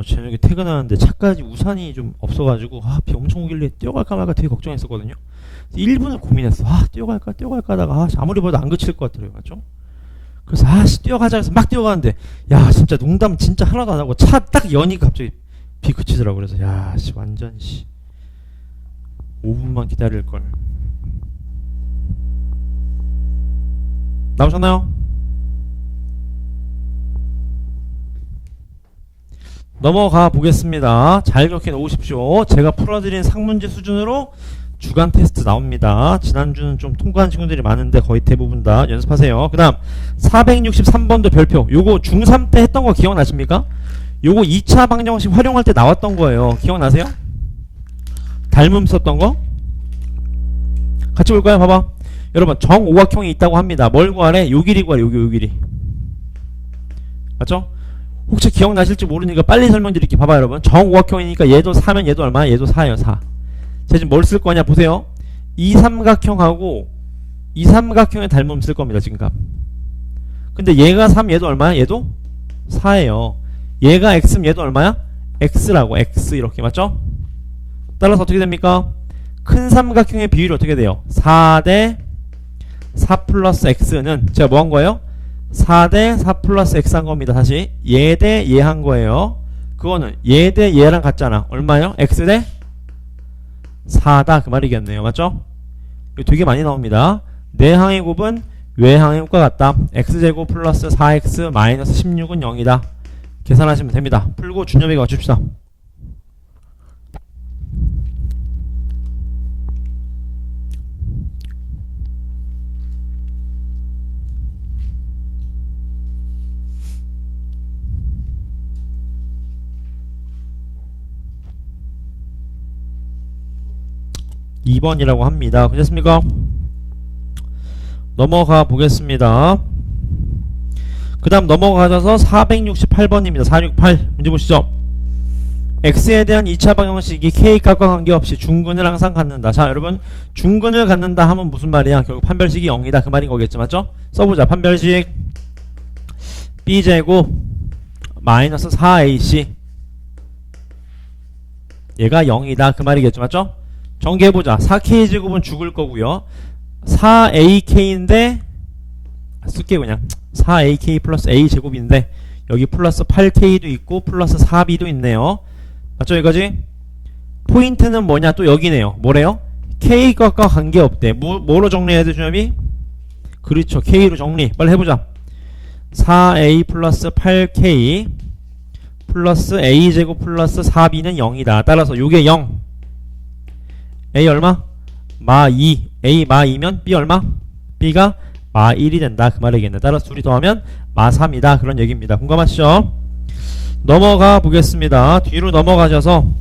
저녁에 퇴근하는데 차까지 우산이 좀 없어가지고 비 엄청 오길래 뛰어갈까 말까 되게 걱정했었거든요. 1분을 고민했어. 뛰어갈까 하다가 아무리 봐도 안 그칠 것 같더라고요. 맞죠? 그래서 뛰어가자 해서 막 뛰어가는데 야 진짜 농담 진짜 하나도 안 하고 차 딱 여니까 갑자기 비 그치더라고. 그래서 완전 5분만 기다릴걸. 나오셨나요? 넘어가 보겠습니다. 잘 기억해 놓으십시오. 제가 풀어드린 상문제 수준으로 주간 테스트 나옵니다. 지난주는 좀 통과한 친구들이 많은데 거의 대부분 다 연습하세요. 그 다음 463번도 별표. 요거 중3 때 했던 거 기억나십니까? 요거 2차 방정식 활용할 때 나왔던 거예요. 기억나세요? 닮음 썼던 거? 같이 볼까요? 봐봐. 여러분 정오각형이 있다고 합니다. 뭘 구하래? 요 길이 구하래. 요 길이. 맞죠? 혹시 기억나실지 모르니까 빨리 설명드릴게요. 봐봐 여러분. 정오각형이니까 얘도 4면 얘도 얼마야? 얘도 4예요. 4. 제가 지금 뭘 쓸 거냐 보세요. 이 삼각형하고 이 삼각형의 닮음 쓸 겁니다. 지금 값. 근데 얘가 3 얘도 얼마야? 얘도 4예요. 얘가 x면 얘도 얼마야? x라고. x 이렇게. 맞죠? 따라서 어떻게 됩니까? 큰 삼각형의 비율이 어떻게 돼요? 4 대 4 플러스 x는 제가 뭐 한 거예요? 4 대 4 플러스 x 한 겁니다. 다시 얘 대 얘 한 거예요. 그거는 얘 대 얘랑 같잖아. 얼마요? x 대 4다 그 말이겠네요. 맞죠? 이거 되게 많이 나옵니다. 내항의 곱은 외항의 곱과 같다. x제곱 플러스 4x 마이너스 16은 0이다. 계산하시면 됩니다. 풀고 준엽에게 맞춥시다. (2번이라고) 합니다. 그렇습니까? 넘어가 보겠습니다. 그 다음 넘어가셔서 468번입니다. 468 문제 보시죠. x에 대한 2차 방정식이 k값과 관계없이 중근을 항상 갖는다. 자 여러분 중근을 갖는다 하면 무슨 말이야? 결국 판별식이 0이다 그 말인 거겠죠. 맞죠? 써보자. 판별식 b제곱 마이너스 4ac 얘가 0이다 그 말이겠죠. 맞죠? 전개해보자. 4k제곱은 죽을 거고요. 4ak인데 쓸게요 그냥. 4ak 플러스 a제곱인데 여기 플러스 8k도 있고 플러스 4b도 있네요. 맞죠 이거지? 포인트는 뭐냐 또 여기네요. 뭐래요? k값과 관계없대. 뭐로 정리해야 돼 준엽이? 그렇죠. k로 정리. 빨리 해보자. 4a 플러스 8k 플러스 a제곱 플러스 4b는 0이다. 따라서 요게 0. a 얼마? 마 2. a 마 2면 b 얼마? b가 마 1이 된다. 그 말이겠네. 따라서 둘이 더하면 마 3이다. 그런 얘기입니다. 공감하시죠? 넘어가 보겠습니다. 뒤로 넘어가셔서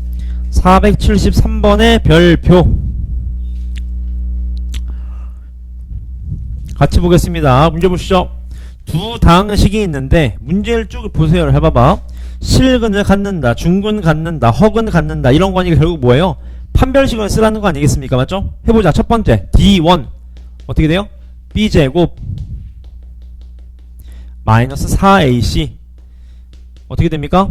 473번의 별표 같이 보겠습니다. 문제 보시죠. 두 당식이 있는데 문제를 쭉 보세요. 해봐봐. 실근을 갖는다, 중근 갖는다, 허근 갖는다 이런 거니까 결국 뭐예요? 판별식을 쓰라는 거 아니겠습니까? 맞죠? 해보자. 첫 번째 D1 어떻게 돼요? B제곱 마이너스 4AC 어떻게 됩니까?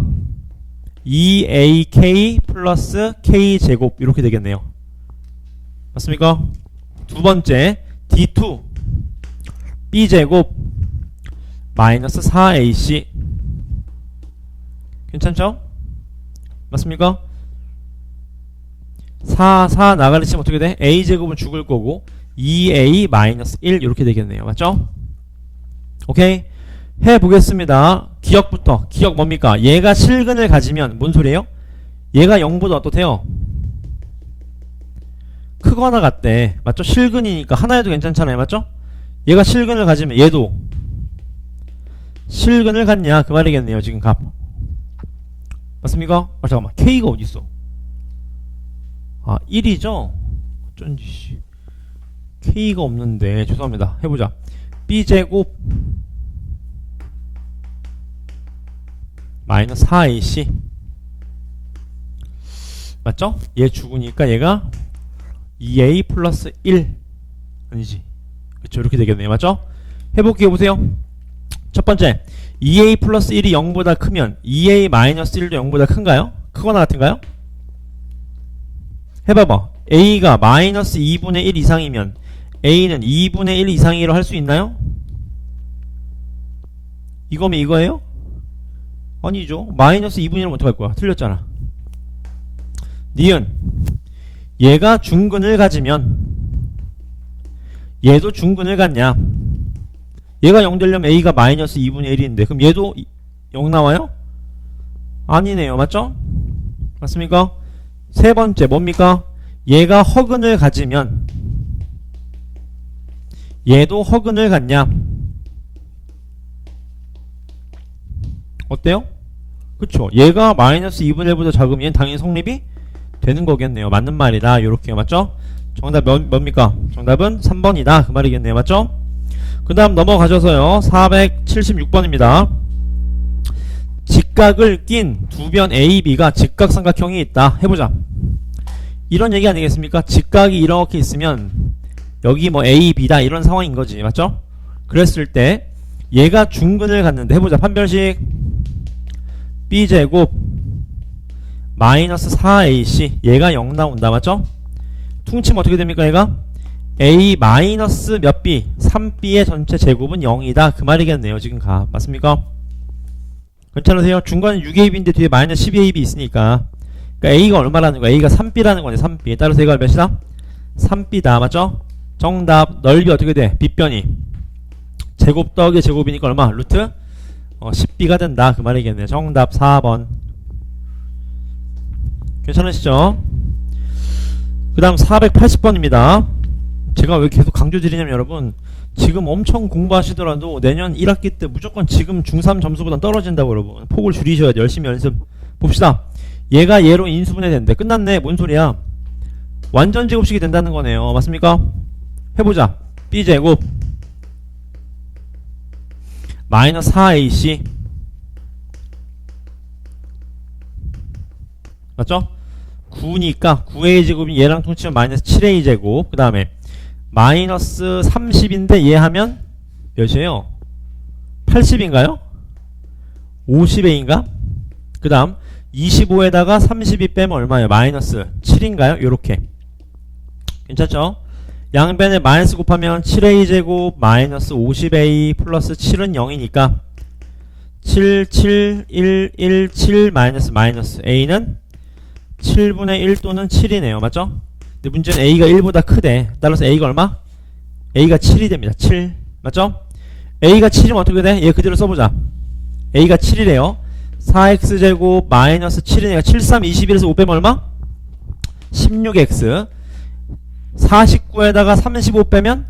2AK 플러스 K제곱 이렇게 되겠네요. 맞습니까? 두 번째 D2 B제곱 마이너스 4AC 괜찮죠? 맞습니까? 4 나가리 치면 어떻게 돼? A제곱은 죽을 거고 2A 마이너스 1 이렇게 되겠네요. 맞죠? 오케이? 해보겠습니다. 기억부터. 기억 뭡니까? 얘가 실근을 가지면 뭔 소리예요? 얘가 0보다 어떻대요? 크거나 같대. 맞죠? 실근이니까 하나여도 괜찮잖아요. 맞죠? 얘가 실근을 가지면 얘도 실근을 갖냐 그 말이겠네요. 지금 값 맞습니까? 잠깐만 K가 어딨어? 아 1이죠? 어쩐지 K가 없는데 죄송합니다. 해보자. B제곱 마이너스 4AC 맞죠? 얘 죽으니까 얘가 2A 플러스 1 아니지 그쵸 이렇게 되겠네요. 맞죠? 해볼게요. 보세요. 첫 번째 2A 플러스 1이 0보다 크면 2A 마이너스 1도 0보다 큰가요? 크거나 같은가요? 해봐봐. A가 마이너스 2분의 1 이상이면 A는 2분의 1 이상이라고 할 수 있나요? 이거면 이거예요? 아니죠. 마이너스 2분의 1은 어떡할 거야? 틀렸잖아. 니은 얘가 중근을 가지면 얘도 중근을 갖냐? 얘가 0 되려면 A가 마이너스 2분의 1인데 그럼 얘도 0 나와요? 아니네요. 맞죠? 맞습니까? 세 번째 뭡니까? 얘가 허근을 가지면 얘도 허근을 갖냐? 어때요? 그쵸? 얘가 마이너스 2분의 1보다 작으면 얘는 당연히 성립이 되는 거겠네요. 맞는 말이다. 요렇게 맞죠? 정답 뭡니까? 정답은 3번이다. 그 말이겠네요. 맞죠? 그 다음 넘어가셔서요. 476번입니다. 직각을 낀 두 변 A, B가 직각삼각형이 있다. 해보자. 이런 얘기 아니겠습니까? 직각이 이렇게 있으면 여기 뭐 A, B다 이런 상황인 거지. 맞죠? 그랬을 때 얘가 중근을 갖는데 해보자. 판별식 B제곱 마이너스 4AC 얘가 0 나온다. 맞죠? 퉁치면 어떻게 됩니까? 얘가 A 마이너스 몇 B 3B의 전체 제곱은 0이다 그 말이겠네요. 지금 맞습니까? 괜찮으세요? 중간에 6AB인데 뒤에 마이너스 12AB 있으니까 그러니까 A가 얼마라는 거야? A가 3B라는 거네. 3B 따라서 얘가 몇이다? 3B다. 맞죠? 정답 넓이 어떻게 돼? 빗변이 제곱 더하기 제곱이니까 얼마? 루트 10B가 된다 그 말이겠네요. 정답 4번 괜찮으시죠? 그 다음 480번입니다. 제가 왜 계속 강조드리냐면 여러분 지금 엄청 공부하시더라도 내년 1학기 때 무조건 지금 중3 점수보다 떨어진다고 여러분 폭을 줄이셔야 돼. 열심히 연습 봅시다. 얘가 얘로 인수분해 된대. 끝났네. 뭔 소리야? 완전 제곱식이 된다는 거네요. 맞습니까? 해보자. B제곱 마이너스 4AC 맞죠? 9니까 9A 제곱이 얘랑 통치면 마이너스 7A 제곱 그 다음에 마이너스 30인데 얘 하면 몇이에요? 80인가요? 50A인가? 그 다음 25에다가 32 빼면 얼마예요? 마이너스 7인가요? 요렇게 괜찮죠? 양변에 마이너스 곱하면 7A 제곱 마이너스 50A 플러스 7은 0이니까 7, 7, 1, 1, 7 마이너스 A는 7분의 1 또는 7이네요. 맞죠? 근데 문제는 A가 1보다 크대. 따라서 A가 얼마? A가 7이 됩니다. 7 맞죠? A가 7이면 어떻게 돼? 얘 그대로 써보자. A가 7이래요. 4x제곱 마이너스 7이니까 7, 3, 21에서 5 빼면 얼마? 16x. 49에다가 35 빼면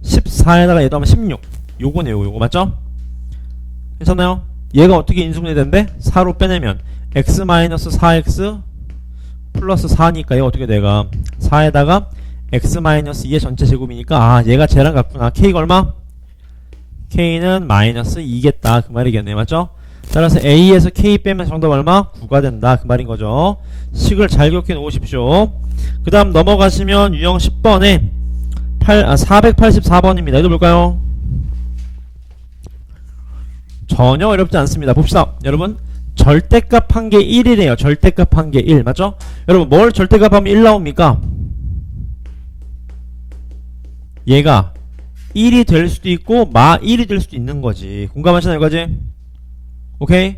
14에다가 얘도 하면 16. 요거네요. 요거 맞죠? 괜찮나요? 얘가 어떻게 인수분해된대? 4로 빼내면 x 마이너스 4x 플러스 4니까 얘가 어떻게 돼가 4에다가 x 마이너스 2의 전체 제곱이니까 아 얘가 쟤랑 같구나. k가 얼마? k는 마이너스 2겠다 그 말이겠네. 맞죠? 따라서 a에서 k 빼면 정답 얼마? 9가 된다 그 말인 거죠. 식을 잘 기억해 놓으십시오. 그 다음 넘어가시면 유형 10번에 484번입니다. 읽어볼까요? 전혀 어렵지 않습니다. 봅시다. 여러분 절대값 한 개 1이래요. 절대값 한 개 1 맞죠? 여러분 뭘 절대값 하면 1 나옵니까? 얘가 1이 될 수도 있고 마 1이 될 수도 있는 거지. 공감하시나요 이거지? 오케이?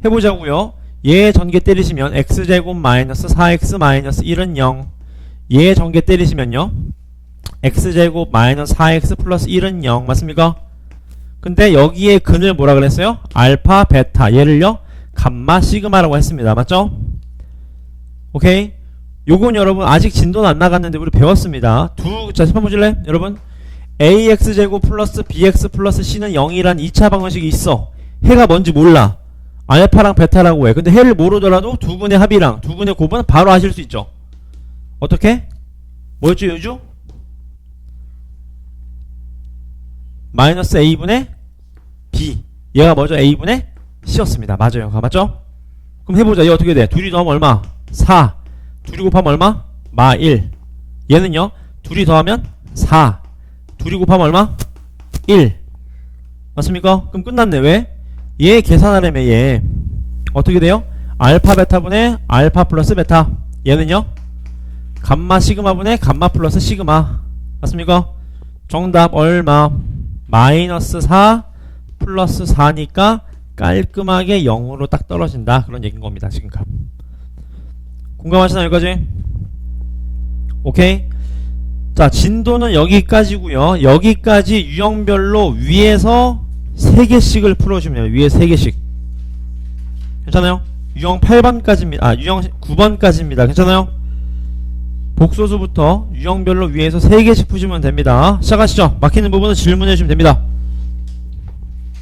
해보자고요. 얘 전개 때리시면 x제곱 마이너스 4x 마이너스 1은 0. 얘 전개 때리시면요 x제곱 마이너스 4x 플러스 1은 0 맞습니까? 근데 여기에 근을 뭐라 그랬어요? 알파, 베타 얘를요 감마, 시그마라고 했습니다. 맞죠? 오케이? 요건 여러분 아직 진도는 안 나갔는데 우리 배웠습니다. 자 짚어 보실래? 여러분 ax제곱 플러스 bx 플러스 c는 0이란 2차 방정식이 있어. 해가 뭔지 몰라. 알파랑 베타라고 해. 근데 해를 모르더라도 두 분의 합이랑 두 분의 곱은 바로 아실 수 있죠. 어떻게? 뭐였죠 요주? 마이너스 a분의 b. 얘가 뭐죠? a분의 c였습니다. 맞아요. 맞죠? 그럼 해보자. 얘 어떻게 돼? 둘이 더하면 얼마? 4. 둘이 곱하면 얼마? 마 1. 얘는요? 둘이 더하면 4. 둘이 곱하면 얼마? 1. 맞습니까? 그럼 끝났네. 왜? 얘 계산하려면 얘 어떻게 돼요? 알파 베타분의 알파 플러스 베타. 얘는요? 감마 시그마분의 감마 플러스 시그마. 맞습니까? 정답 얼마? 마이너스 4 플러스 4니까 깔끔하게 0으로 딱 떨어진다. 그런 얘기인 겁니다. 지금 값. 공감하시나요? 여기까지? 오케이? 자, 진도는 여기까지고요. 여기까지 유형별로 위에서 3개씩을 풀어주면 위에 3개씩. 괜찮아요? 유형 8번까지입니다. 아, 유형 9번까지입니다. 괜찮아요? 복소수부터 유형별로 위에서 3개씩 푸시면 됩니다. 시작하시죠. 막히는 부분은 질문해 주시면 됩니다.